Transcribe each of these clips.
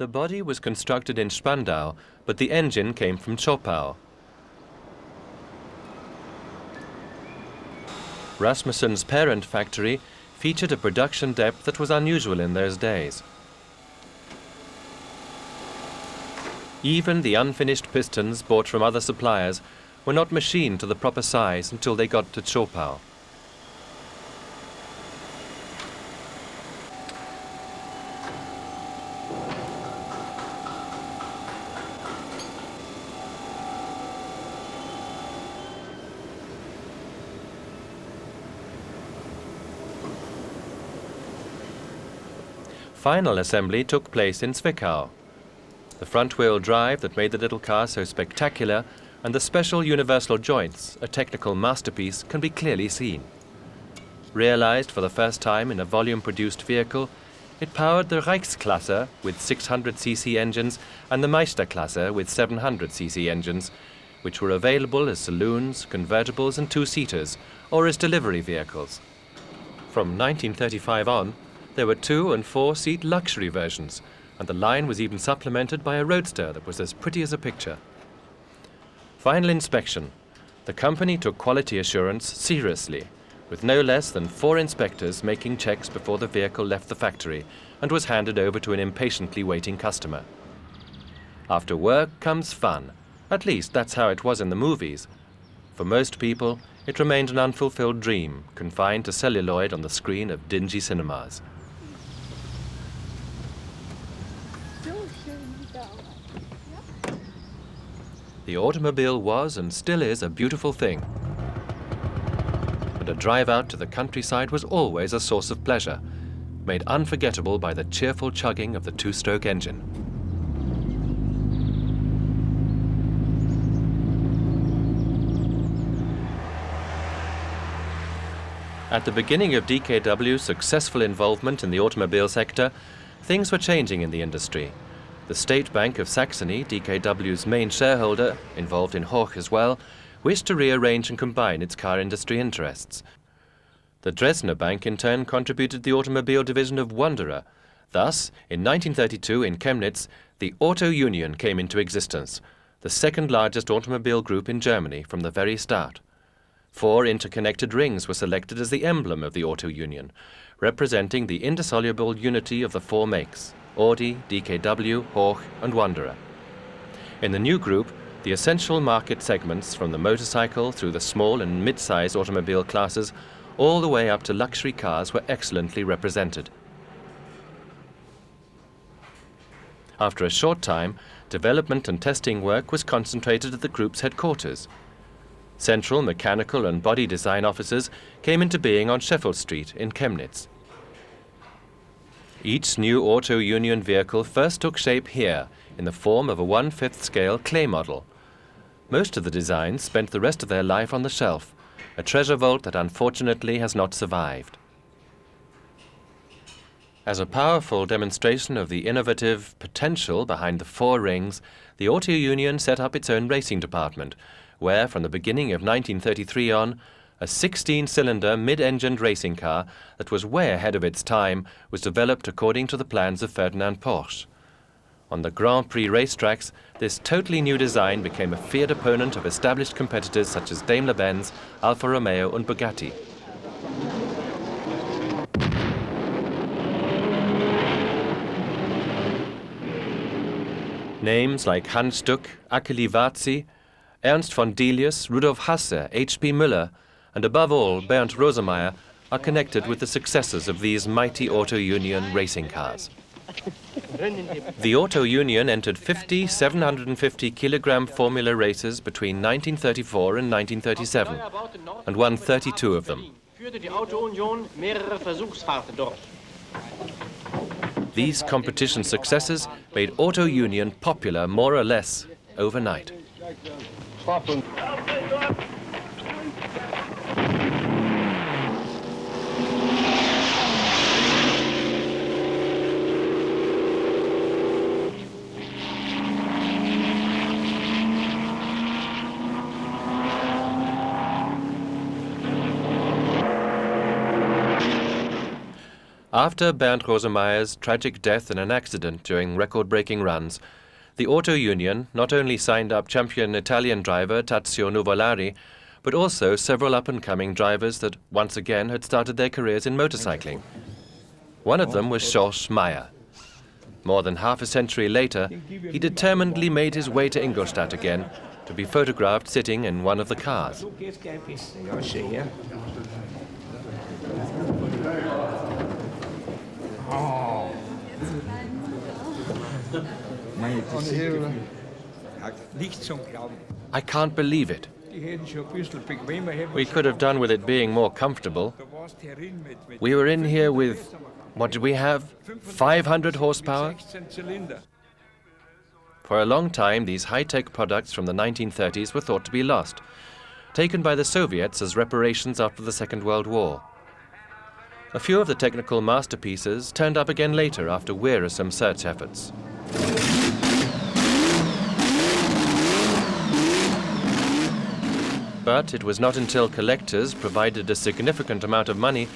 The body was constructed in Spandau, but the engine came from Zschopau. Rasmussen's parent factory featured a production depth that was unusual in those days. Even the unfinished pistons bought from other suppliers were not machined to the proper size until they got to Zschopau. Final assembly took place in Zwickau. The front-wheel drive that made the little car so spectacular and the special universal joints, a technical masterpiece, can be clearly seen. Realized for the first time in a volume-produced vehicle, it powered the Reichsklasse with 600cc engines and the Meisterklasse with 700cc engines, which were available as saloons, convertibles and two-seaters, or as delivery vehicles. From 1935 on, there were 2- and 4-seat luxury versions, and the line was even supplemented by a roadster that was as pretty as a picture. Final inspection. The company took quality assurance seriously, with no less than 4 inspectors making checks before the vehicle left the factory and was handed over to an impatiently waiting customer. After work comes fun. At least that's how it was in the movies. For most people, it remained an unfulfilled dream, confined to celluloid on the screen of dingy cinemas. The automobile was and still is a beautiful thing. But a drive out to the countryside was always a source of pleasure, made unforgettable by the cheerful chugging of the 2-stroke engine. At the beginning of DKW's successful involvement in the automobile sector, things were changing in the industry. The State Bank of Saxony, DKW's main shareholder, involved in Hoch as well, wished to rearrange and combine its car industry interests. The Dresdner Bank in turn contributed the automobile division of Wanderer. Thus, in 1932 in Chemnitz, the Auto Union came into existence, the second largest automobile group in Germany from the very start. 4 interconnected rings were selected as the emblem of the Auto Union, representing the indissoluble unity of the 4 makes: Audi, DKW, Hoch and Wanderer. In the new group, the essential market segments from the motorcycle through the small and mid-size automobile classes all the way up to luxury cars were excellently represented. After a short time, development and testing work was concentrated at the group's headquarters. Central mechanical and body design offices came into being on Sheffield Street in Chemnitz. Each new Auto Union vehicle first took shape here in the form of a 1/5 scale clay model. Most of the designs spent the rest of their life on the shelf, a treasure vault that unfortunately has not survived. As a powerful demonstration of the innovative potential behind the 4 rings, the Auto Union set up its own racing department, where from the beginning of 1933 on, a 16-cylinder mid-engined racing car that was way ahead of its time was developed according to the plans of Ferdinand Porsche. On the Grand Prix racetracks, this totally new design became a feared opponent of established competitors such as Daimler-Benz, Alfa Romeo and Bugatti. Names like Hans Stuck, Achille Varzi, Ernst von Delius, Rudolf Hasse, H.P. Müller, and above all, Bernd Rosemeyer, are connected with the successors of these mighty Auto Union racing cars. The Auto Union entered 50 750-kilogram formula races between 1934 and 1937 and won 32 of them. These competition successes made Auto Union popular more or less overnight. After Bernd Rosemeyer's tragic death in an accident during record-breaking runs, the Auto Union not only signed up champion Italian driver Tazio Nuvolari, but also several up-and-coming drivers that once again had started their careers in motorcycling. One of them was George Meyer. More than half a century later, he determinedly made his way to Ingolstadt again to be photographed sitting in one of the cars. I can't believe it. We could have done with it being more comfortable. We were in here with, what did we have? 500 horsepower? For a long time, these high-tech products from the 1930s were thought to be lost, taken by the Soviets as reparations after the Second World War. A few of the technical masterpieces turned up again later after wearisome search efforts. But it was not until collectors provided a significant amount of money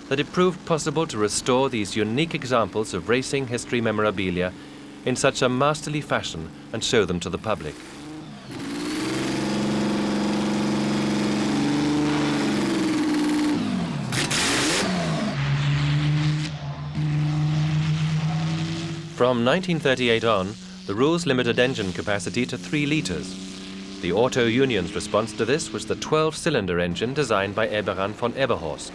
that it proved possible to restore these unique examples of racing history memorabilia in such a masterly fashion and show them to the public. From 1938 on, the rules limited engine capacity to 3 litres. The Auto Union's response to this was the 12-cylinder engine designed by Eberhard von Eberhorst.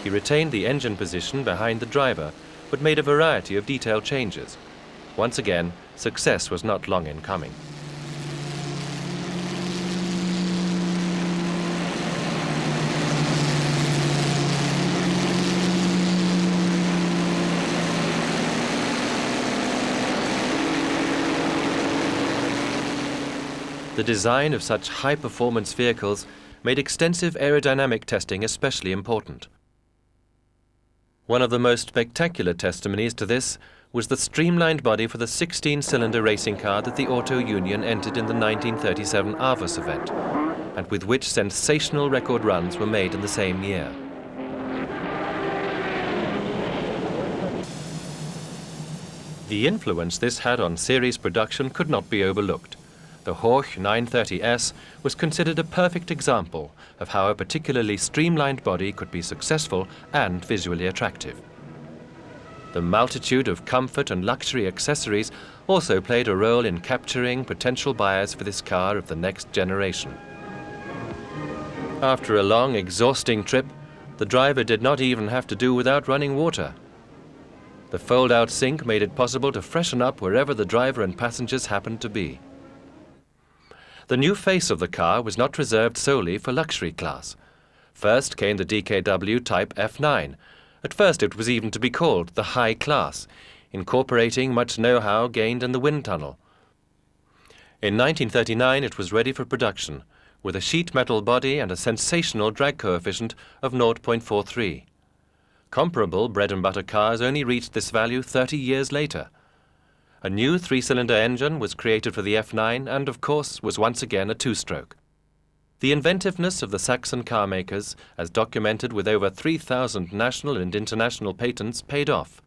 He retained the engine position behind the driver, but made a variety of detailed changes. Once again, success was not long in coming. The design of such high-performance vehicles made extensive aerodynamic testing especially important. One of the most spectacular testimonies to this was the streamlined body for the 16-cylinder racing car that the Auto Union entered in the 1937 Aarhus event, and with which sensational record runs were made in the same year. The influence this had on series production could not be overlooked. The Horch 930S was considered a perfect example of how a particularly streamlined body could be successful and visually attractive. The multitude of comfort and luxury accessories also played a role in capturing potential buyers for this car of the next generation. After a long, exhausting trip, the driver did not even have to do without running water. The fold-out sink made it possible to freshen up wherever the driver and passengers happened to be. The new face of the car was not reserved solely for luxury class. First came the DKW Type F9. At first it was even to be called the high class, incorporating much know-how gained in the wind tunnel. In 1939 it was ready for production, with a sheet metal body and a sensational drag coefficient of 0.43. Comparable bread-and-butter cars only reached this value 30 years later. A new 3-cylinder engine was created for the F9 and, of course, was once again a 2-stroke. The inventiveness of the Saxon car makers, as documented with over 3,000 national and international patents, paid off.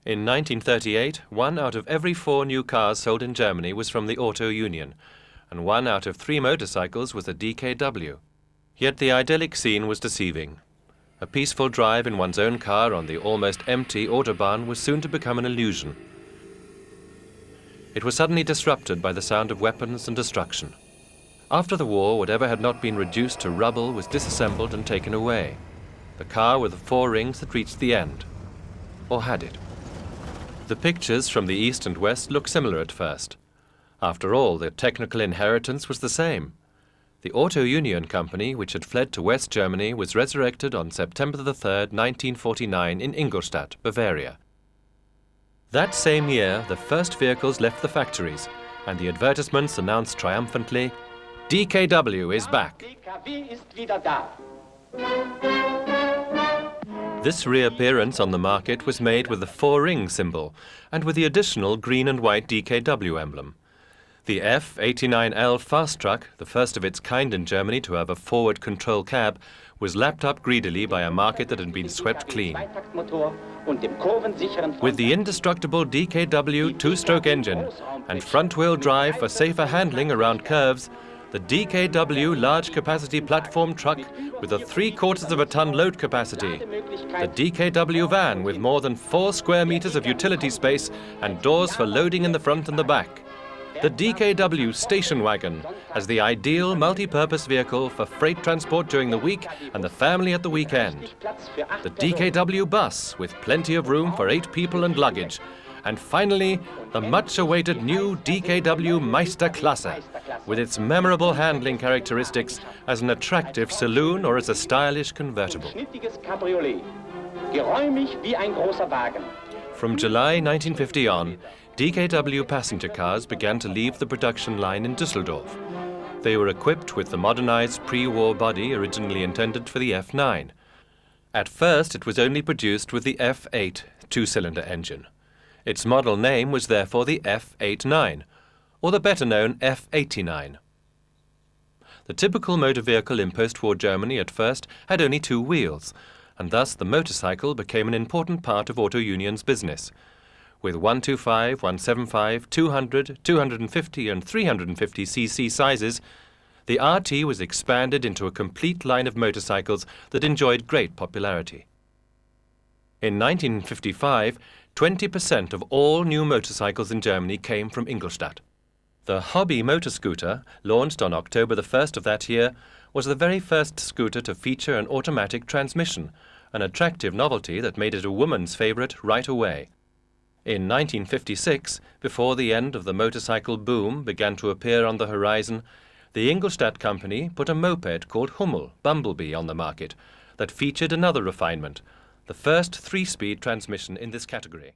In 1938, 1 out of every 4 new cars sold in Germany was from the Auto Union, and 1 out of 3 motorcycles was a DKW. Yet the idyllic scene was deceiving. A peaceful drive in one's own car on the almost empty Autobahn was soon to become an illusion. It was suddenly disrupted by the sound of weapons and destruction. After the war, whatever had not been reduced to rubble was disassembled and taken away. The car with the 4 rings had reached the end. Or had it? The pictures from the east and west look similar at first. After all, the technical inheritance was the same. The Auto Union company, which had fled to West Germany, was resurrected on September the 3rd, 1949 in Ingolstadt, Bavaria. That same year, the first vehicles left the factories, and the advertisements announced triumphantly, DKW is back. This reappearance on the market was made with the 4-ring symbol and with the additional green and white DKW emblem. The F89L fast truck, the first of its kind in Germany to have a forward control cab, was lapped up greedily by a market that had been swept clean. With the indestructible DKW two-stroke engine and front-wheel drive for safer handling around curves, the DKW large-capacity platform truck with a 3/4 of a ton load capacity, the DKW van with more than 4 square meters of utility space and doors for loading in the front and the back, the DKW station wagon as the ideal multi-purpose vehicle for freight transport during the week and the family at the weekend, the DKW bus with plenty of room for 8 people and luggage, and finally, the much-awaited new DKW Meisterklasse, with its memorable handling characteristics as an attractive saloon or as a stylish convertible. From July 1950 on, DKW passenger cars began to leave the production line in Düsseldorf. They were equipped with the modernized pre-war body originally intended for the F9. At first, it was only produced with the F8 two-cylinder engine. Its model name was therefore the F89, or the better-known F89. The typical motor vehicle in post-war Germany at first had only 2 wheels, and thus the motorcycle became an important part of Auto Union's business. With 125, 175, 200, 250 and 350 cc sizes, the RT was expanded into a complete line of motorcycles that enjoyed great popularity. In 1955, 20% of all new motorcycles in Germany came from Ingolstadt. The Hobby motor scooter, launched on October the 1st of that year, was the very first scooter to feature an automatic transmission, an attractive novelty that made it a woman's favorite right away. In 1956, before the end of the motorcycle boom began to appear on the horizon, the Ingolstadt company put a moped called Hummel, Bumblebee, on the market that featured another refinement, the first 3-speed transmission in this category.